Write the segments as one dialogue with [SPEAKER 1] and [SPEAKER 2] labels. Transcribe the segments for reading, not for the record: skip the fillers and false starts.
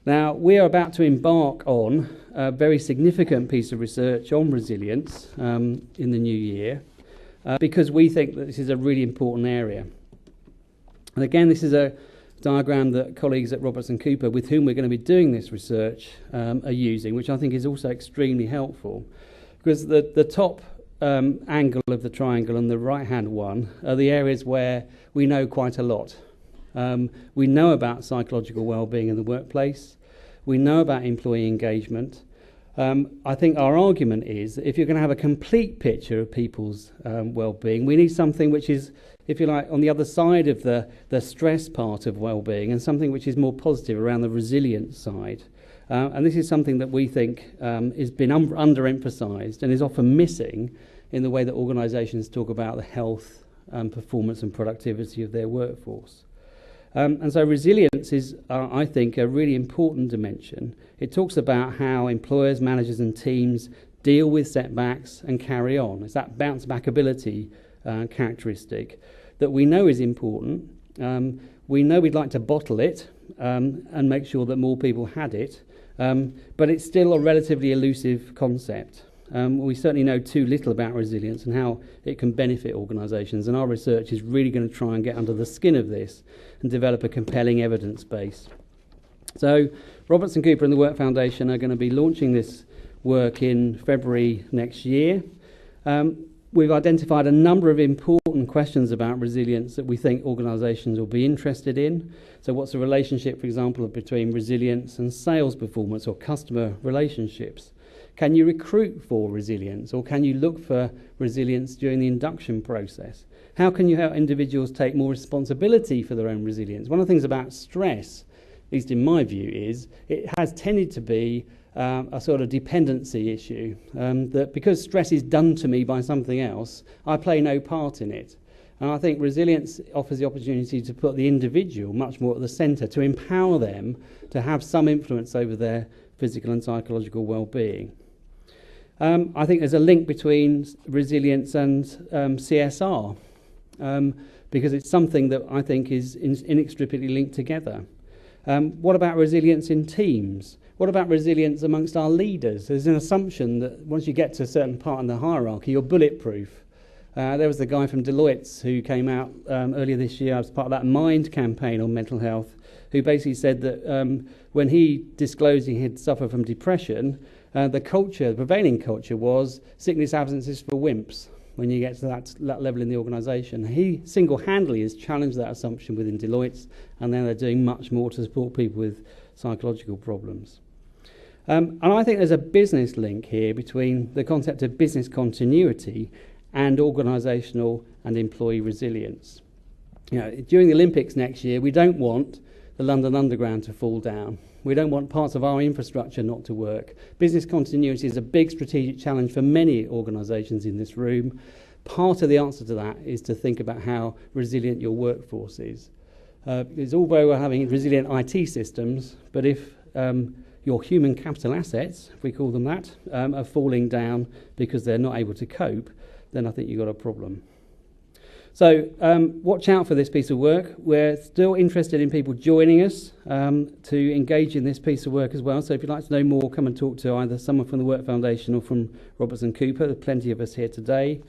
[SPEAKER 1] Now, we are about to embark on a very significant piece of research on resilience in the new year because we think that this is a really important area. And again, this is a diagram that colleagues at Robertson Cooper, with whom we're going to be doing this research, are using, which I think is also extremely helpful, because the top angle of the triangle and the right-hand one are the areas where we know quite a lot. We know about psychological well-being in the workplace. We know about employee engagement. I think our argument is that if you're going to have a complete picture of people's well-being, we need something which is, if you like, on the other side of the stress part of well-being, and something which is more positive around the resilience side. And this is something that we think has been underemphasised and is often missing in the way that organisations talk about the health, performance and productivity of their workforce. And so resilience is, I think, a really important dimension. It talks about how employers, managers and teams deal with setbacks and carry on. It's that bounce-back ability characteristic that we know is important. We know we'd like to bottle it and make sure that more people had it, but it's still a relatively elusive concept. We certainly know too little about resilience and how it can benefit organisations, and our research is really going to try and get under the skin of this and develop a compelling evidence base. So Robertson Cooper and the Work Foundation are going to be launching this work in February next year. We've identified a number of important questions about resilience that we think organisations will be interested in. So what's the relationship, for example, between resilience and sales performance or customer relationships? Can you recruit for resilience, or can you look for resilience during the induction process? How can you help individuals take more responsibility for their own resilience? One of the things about stress, at least in my view, is it has tended to be a sort of dependency issue, that because stress is done to me by something else, I play no part in it. And I think resilience offers the opportunity to put the individual much more at the centre, to empower them to have some influence over their physical and psychological well-being. I think there's a link between resilience and CSR, because it's something that I think is inextricably linked together. What about resilience in teams? What about resilience amongst our leaders? There's an assumption that once you get to a certain part in the hierarchy, you're bulletproof. There was the guy from Deloitte who came out earlier this year as part of that MIND campaign on mental health, who basically said that when he disclosed he had suffered from depression, the prevailing culture was sickness absences for wimps when you get to that level in the organisation. He single-handedly has challenged that assumption within Deloitte, and now they're doing much more to support people with psychological problems. And I think there's a business link here between the concept of business continuity and organisational and employee resilience. You know, during the Olympics next year, we don't want the London Underground to fall down. We don't want parts of our infrastructure not to work. Business continuity is a big strategic challenge for many organisations in this room. Part of the answer to that is to think about how resilient your workforce is. It's all very well having resilient IT systems, but if your human capital assets, if we call them that, are falling down because they're not able to cope, then I think you've got a problem. So watch out for this piece of work. We're still interested in people joining us to engage in this piece of work as well. So if you'd like to know more, come and talk to either someone from the Work Foundation or from Robertson Cooper. There are plenty of us here today.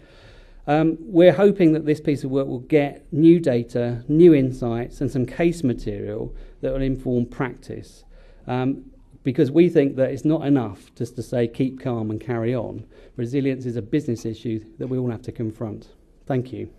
[SPEAKER 1] We're hoping that this piece of work will get new data, new insights and some case material that will inform practice. Because we think that it's not enough just to say keep calm and carry on. Resilience is a business issue that we all have to confront. Thank you.